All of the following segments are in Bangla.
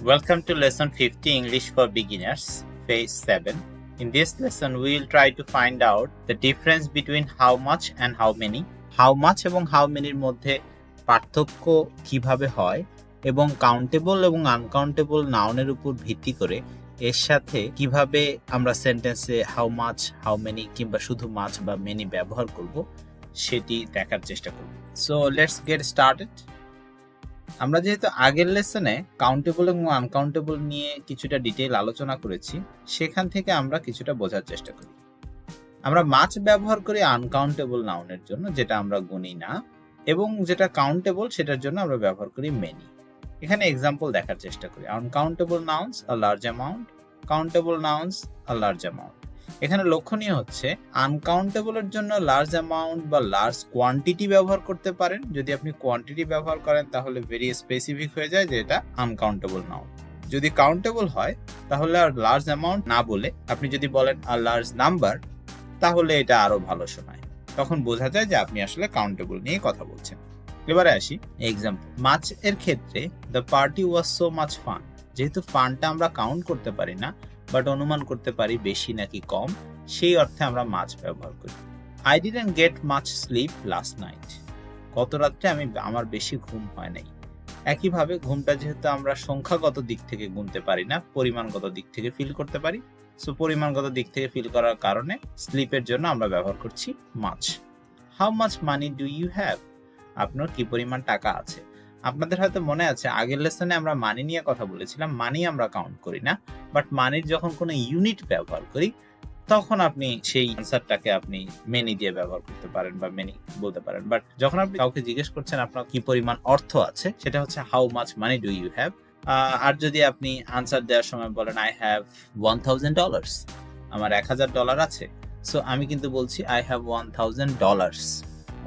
Welcome to lesson 50 English for Beginners, phase 7. In this lesson, we will try to find out the difference between how much and how many. How much এবং how many এর মধ্যে পার্থক্য কিভাবে হয় এবং কাউন্টেবল এবং আনকাউন্টেবল নাউনের উপর ভিত্তি করে এর সাথে কিভাবে আমরা সেন্টেন্সে হাউ মাচ, হাউ মেনি কিংবা শুধু মাচ বা মেনি ব্যবহার করব সেটি দেখার চেষ্টা করব। So let's get started. আমরা যেহেতু আগের লেসনে কাউন্টেবল এবং আনকাউন্টেবল নিয়ে কিছুটা ডিটেইল আলোচনা করেছি, সেখান থেকে আমরা কিছুটা বোঝার চেষ্টা করি। আমরা মাচ ব্যবহার করি আনকাউন্টেবল নাউনের জন্য, যেটা আমরা গুনি না, এবং যেটা কাউন্টেবল সেটার জন্য আমরা ব্যবহার করি মেনি। এখানে এক্সাম্পল দেখার চেষ্টা করি। Uncountable nouns a large amount, countable nouns a large amount. এখানে লক্ষণীয় হচ্ছে আনকাউন্টেবলের জন্য লার্জ অ্যামাউন্ট বা লার্জ কোয়ান্টিটি ব্যবহার করতে পারেন। যদি আপনি কোয়ান্টিটি ব্যবহার করেন তাহলে ভেরি স্পেসিফিক হয়ে যায় যে এটা আনকাউন্টেবল নাউন। যদি কাউন্টেবল হয় তাহলে আর লার্জ অ্যামাউন্ট না বলে আপনি যদি বলেন আ লার্জ নাম্বার, তাহলে এটা আরো ভালো শোনায়। তখন বোঝা যায় যে আপনি আসলে কাউন্টেবল নিয়ে কথা বলছেন। এবারে আসি এক্সাম্পল। মাচ এর ক্ষেত্রে the party was so much fun. যেহেতু ফানটা আমরা কাউন্ট করতে পারি না, বাট অনুমান করতে পারি বেশি নাকি কম, সেই অর্থে আমরা মাচ ব্যবহার করি। I didn't get much sleep last night. গত রাত্রে আমার বেশি ঘুম হয় নাই। একইভাবে ঘুমটা যেহেতু আমরা সংখ্যাগত দিক থেকে গুনতে পারি না, পরিমাণগত দিক থেকে ফিল করতে পারি। সো পরিমাণগত দিক থেকে ফিল করার কারণে স্লিপের জন্য আমরা ব্যবহার করছি much. How much money do you have? আপনার কি পরিমাণ টাকা আছে? আপনাদের হয়তো মনে আছে আগের লেসনে আমরা মানি নিয়ে কথা বলেছিলাম। মানি আমরা কাউন্ট করি না, বাট মানির যখন কোনো ইউনিট ব্যবহার করি তখন আপনি সেই আনসারটাকে আপনি মেনি দিয়ে ব্যবহার করতে পারেন বা মেনি বলতে পারেন। বাট যখন আপনি কাউকে জিজ্ঞেস করছেন আপনার কি পরিমাণ অর্থ আছে, সেটা হচ্ছে how much money do you have. আর যদি আপনি আনসার দেওয়ার সময় বলেন আই হ্যাভ $1000, আমার $1000 আছে, সো আমি কিন্তু বলছি আই হ্যাভ $1000,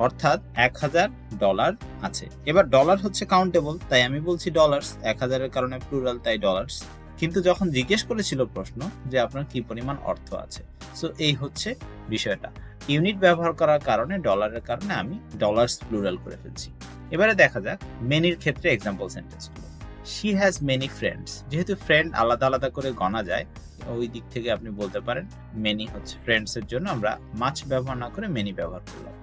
অর্থাৎ $1000 আছে। এবার ডলার হচ্ছে কাউন্টেবল, তাই আমি বলছি ডলার্স। 1000-এর কারণে প্লুরাল, তাই ডলার্স। কিন্তু যখন জিজ্ঞেস করেছিল প্রশ্ন যে আপনার কি পরিমাণ অর্থ আছে, সো এই হচ্ছে বিষয়টা। ইউনিট ব্যবহার করার কারণে, ডলারের কারণে আমি ডলার্স প্লুরাল করে ফেলছি। এবারে দেখা যাক মেনির ক্ষেত্রে এক্সাম্পল সেন্টেন্সগুলো। She has many friends. যেহেতু ফ্রেন্ড আলাদা আলাদা করে গণা যায়, ওই দিক থেকে আপনি বলতে পারেন মেনি হচ্ছে ফ্রেন্ডস এর জন্য আমরা মাচ ব্যবহার না করে মেনি ব্যবহার করলাম।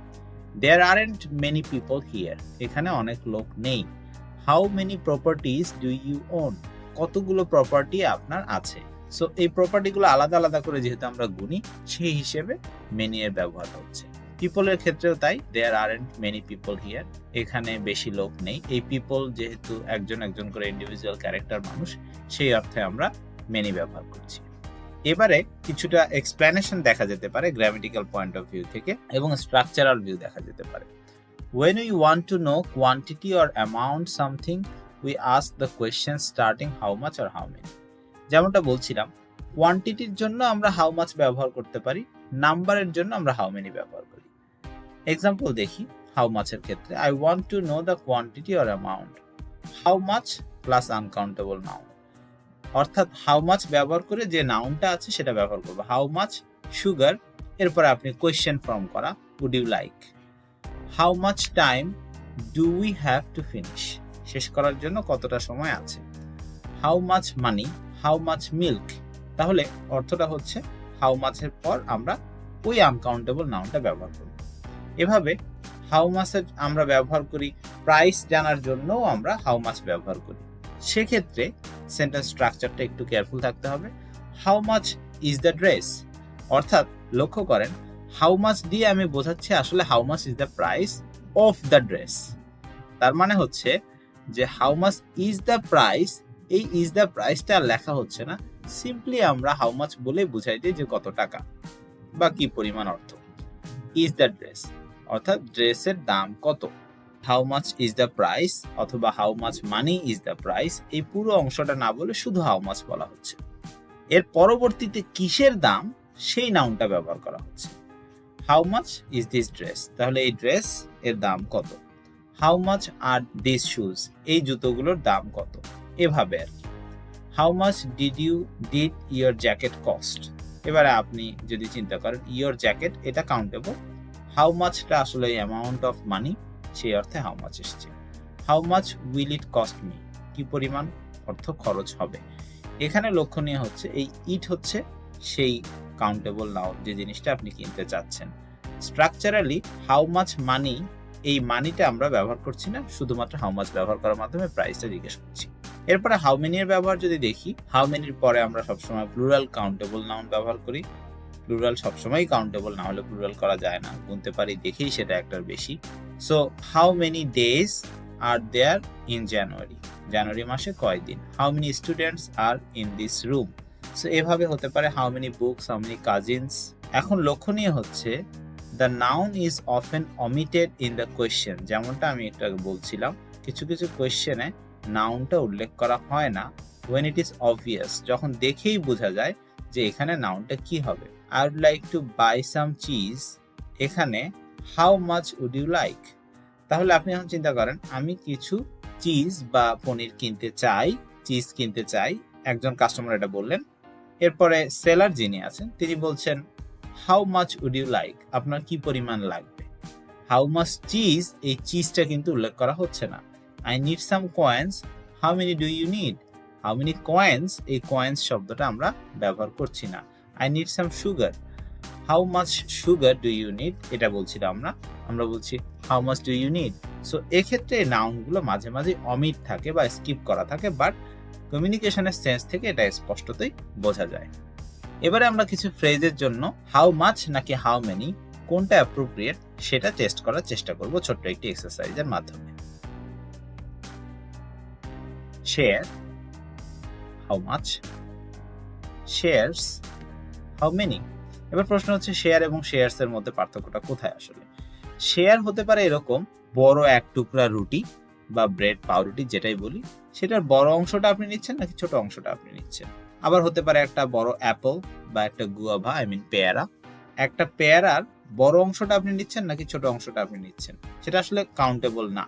There aren't many people here. এখানে অনেক লোক নেই। How many properties do you own? কতগুলো প্রপার্টি আপনার আছে? সো এই প্রপার্টিগুলো আলাদা আলাদা করে যেহেতু আমরা গুনি, সেই হিসেবে মেনি এর ব্যবহার হচ্ছে। পিপলের ক্ষেত্রেও তাই, there aren't many people here. এখানে বেশি লোক নেই। এই পিপল যেহেতু একজন একজন করে ইন্ডিভিজুয়াল ক্যারেক্টার মানুষ, সেই অর্থে আমরা মেনি ব্যবহার করছি। এবারে কিছুটা এক্সপ্লেনেশন দেখা যেতে পারে গ্রামাটিক্যাল পয়েন্ট অফ ভিউ থেকে, এবং স্ট্রাকচারাল ভিউ দেখা যেতে পারে। When we want to know quantity or amount something, we ask the question starting how much or how many. যেমনটা বলছিলাম, কোয়ান্টিটির জন্য আমরা হাউ মাচ ব্যবহার করতে পারি, নাম্বারের জন্য আমরা হাউ মেনি ব্যবহার করি। এক্সাম্পল দেখি হাউ মাচের ক্ষেত্রে। I want to know the quantity or amount. How much plus uncountable noun, অর্থাৎ হাউ মাচ ব্যবহার করে যে নাউনটা আছে সেটা ব্যবহার করবো। হাউ মাচ সুগার, এরপরে আপনি কোয়েশ্চেন ফর্ম করা, would you like. How much time do we have to finish, শেষ করার জন্য কতটা সময় আছে। How much money, how much milk, তাহলে অর্থটা হচ্ছে হাউ মাচের পর আমরা ওই আনকাউন্টেবল নাউনটা ব্যবহার করব। এভাবে হাউ মাচের আমরা ব্যবহার করি প্রাইস জানার জন্যও আমরা হাউ মাচ ব্যবহার করি। সেক্ষেত্রে সেন্টেন্স স্ট্রাকচারটা একটু কেয়ারফুল থাকতে হবে। How much is the dress, অর্থাৎ লক্ষ্য করেন হাউ মাচ দিয়ে আমি বোঝাচ্ছি আসলে how much is the price of the dress. তার মানে হচ্ছে যে how much is the price, এই ইজ দ্য প্রাইসটা আর লেখা হচ্ছে না, সিম্পলি আমরা হাউ মাচ বলে বুঝাই দিই যে কত টাকা বা কি পরিমাণ অর্থ। ইজ দ্য ড্রেস অর্থাৎ ড্রেসের দাম কত। How much is the price অথবা how much money is the price, এই পুরো অংশটা না বলে শুধু হাউ মাচ বলা হচ্ছে। এর পরবর্তীতে কিসের দাম সেই নাউনটা ব্যবহার করা হচ্ছে। How much is this dress, তাহলে এই ড্রেস এর দাম কত। How much are this shoes, এই জুতোগুলোর দাম কত। এভাবে আর কি। How much did your jacket cost, এবারে আপনি যদি চিন্তা করেন ইয়োর জ্যাকেট এটা কাউন্টেবল, হাউ মাচটা আসলে অ্যামাউন্ট অফ মানি, সেই অর্থে হাউ মাচ এসছে। How much will it cost me, কি পরিমাণ অর্থ খরচ হবে। এখানে লক্ষণীয় হচ্ছে এই ইট হচ্ছে সেই কাউন্টেবল নাউন, যে জিনিসটা আপনি কিনতে চাচ্ছেন। স্ট্রাকচারালি হাউ মাচ মানি, এই মানিটা আমরা ব্যবহার করছি না, শুধুমাত্র হাউ মাচ ব্যবহার করার মাধ্যমে প্রাইসটা জিজ্ঞেস করছি। এরপরে হাউ মেনি এর ব্যবহার যদি দেখি, হাউ মেনির পরে আমরা সবসময় প্লুরাল কাউন্টেবল নাউন ব্যবহার করি। প্লুরাল সবসময় কাউন্টেবল না হলে প্লুরাল করা যায় না, গুনতে পারি দেখেই সেটা একটার বেশি। So how many days are there in January, January মাসে কয়দিন। How many students are in this room. So এভাবে হতে পারে how many books, how many cousins. এখন লক্ষণীয় হচ্ছে the noun is often omitted in the question, যেমনটা আমি একটু আগে বলছিলাম, কিছু কিছু কোয়েশ্চেনে নাউনটা উল্লেখ করা হয় না। when it is obvious, যখন দেখেই বোঝা যায় যে এখানে নাউনটা কি হবে। I would like to buy some cheese, এখানে how much would you like। তাহলে আপনি এখন চিন্তা করেন, আমি কিছু চিজ বা পনির কিনতে চাই, চিজ কিনতে চাই, একজন কাস্টমার এটা বললেন। এরপরে সেলার যিনি আছেন তিনি বলছেন how much would you like, আপনার কি পরিমাণ লাগবে। হাউ মাচ চিজ, এই চিজটা কিন্তু উল্লেখ করা হচ্ছে না। I need some coins, how many do you need. How many coins, এই কয়েন্স শব্দটা আমরা ব্যবহার করছি না। I need some sugar, how much sugar do you need, এটা বলছি না আমরা বলছি how much do you need. So এক্ষেত্রে নাউনগুলো মাঝে মাঝে অমিট থাকে বা স্কিপ করা থাকে, বাট কমিউনিকেশনের সেন্স থেকে এটা স্পষ্টতই বোঝা যায়। এবারে আমরা কিছু ফ্রেজের জন্য হাউ মাচ নাকি হাউ মেনি কোনটা অ্যাপ্রোপ্রিয়েট সেটা টেস্ট করার চেষ্টা করব ছোট্ট একটি এক্সারসাইজের মাধ্যমে। Share, how much. Shares, how many. এবার প্রশ্ন হচ্ছে শেয়ার এবং শেয়ারস এর মধ্যে পার্থক্যটা কোথায় আসলে। শেয়ার হতে পারে এরকম বড় এক টুকরা রুটি বা ব্রেড, পাউরুটি যেটাই বলি, সেটার বড় অংশটা আপনি নিচ্ছেন নাকি ছোট অংশটা আপনি নিচ্ছেন। আবার হতে পারে একটা বড় অ্যাপল বা একটা গুয়াভা, পেয়ারা, একটা পেয়ারার বড় অংশটা আপনি নিচ্ছেন নাকি ছোট অংশটা আপনি নিচ্ছেন, সেটা আসলে কাউন্টেবল না।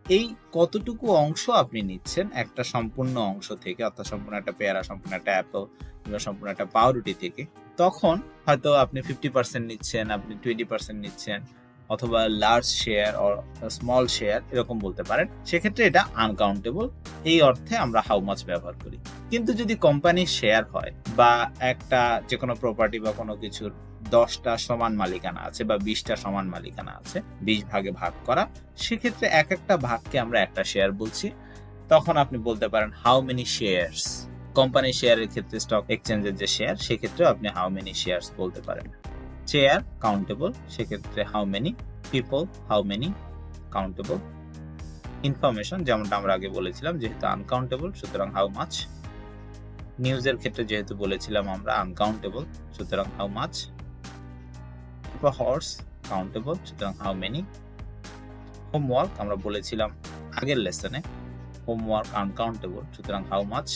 এই কতটুকু অংশ আপনি নিচ্ছেন একটা সম্পূর্ণ অংশ থেকে, অর্থাৎ সম্পূর্ণ একটা পেয়ারা, সম্পূর্ণ একটা অ্যাপল কিংবা সম্পূর্ণ একটা পাউরুটি থেকে, তখন হয়তো আপনি 50% নিচ্ছেন, আপনি 20% নিচ্ছেন, অথবা large share or small share এরকম বলতে পারেন। সেক্ষেত্রে এটা আনকাউন্টেবল, এই অর্থে আমরা হাউ মাচ ব্যবহার করি। কিন্তু যদি কোম্পানির শেয়ার হয় বা একটা যে কোনো প্রপার্টি বা কোনো কিছুর 10টা সমান মালিকানা আছে বা 20টা সমান মালিকানা আছে, 20 ভাগে ভাগ করা, সেক্ষেত্রে এক একটা ভাগকে আমরা একটা শেয়ার বলছি। তখন আপনি বলতে পারেন হাউ মেনি শেয়ারস। কোম্পানির শেয়ারের ক্ষেত্রে স্টক এক্সচেঞ্জের যে শেয়ার, সেক্ষেত্রে আপনি হাউ মেনি শেয়ারস বলতে পারেন। চেয়ার কাউন্টেবল, সেক্ষেত্রে how many. People, how many, countable. Information, যেমনটা আমরা আগে বলেছিলাম, যেহেতু আনকাউন্টেবল সুতরাং হাউ মাচ। নিউজের ক্ষেত্রে যেহেতু বলেছিলাম আমরা আনকাউন্টেবল সুতরাং হাউ মাচ। হর্স কাউন্টেবল সুতরাং হাউ মেনি। হোমওয়ার্ক আমরা বলেছিলাম আগের লেসনে, হোমওয়ার্ক আনকাউন্টেবল সুতরাং হাউ মাচ।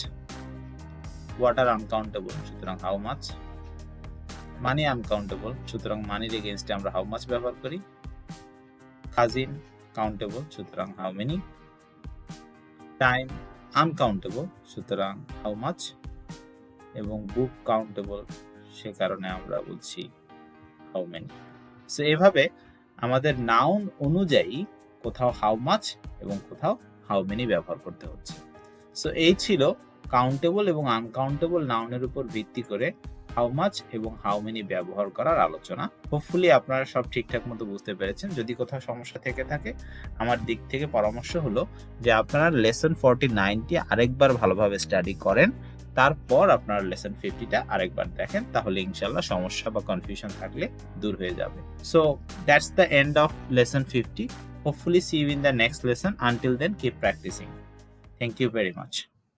ওয়াটার আনকাউন্টেবল সুতরাং হাউ মাচ। মানি আনকাউন্টেবল সুতরাং মানির এগেইনস্টে আমরা হাউ মাচ ব্যবহার করি। কাজিন কাউন্টেবল সুতরাং হাউ মেনি। টাইম আনকাউন্টেবল সুতরাং হাউ মাচ। এবং বুক কাউন্টেবল, সে কারণে আমরা বলছি হাউ মেনি। সো এভাবে আমাদের নাউন অনুযায়ী কোথাও হাউ মাচ এবং কোথাও হাউ মেনি ব্যবহার করতে হচ্ছে। সো এই ছিল কাউন্টেবল এবং আনকাউন্টেবল নাউনের উপর ভিত্তি করে হাউ মাচ এবং হাউ মেনি ব্যবহার করার আলোচনা। হোপফুলি আপনারা সব ঠিকঠাক মতো বুঝতে পেরেছেন। যদি কোথাও সমস্যা থেকে থাকে, আমার দিক থেকে পরামর্শ হলো যে আপনারা লেসন 49টি আরেকবার ভালোভাবে স্টাডি করেন, তারপর আপনারা লেসন 50টা আরেকবার দেখেন, তাহলে ইনশাআল্লাহ সমস্যা বা কনফিউশন থাকলে দূর হয়ে যাবে। So that's the end of lesson 50. Hopefully see you in the next lesson. Until then, keep practicing. Thank you very much.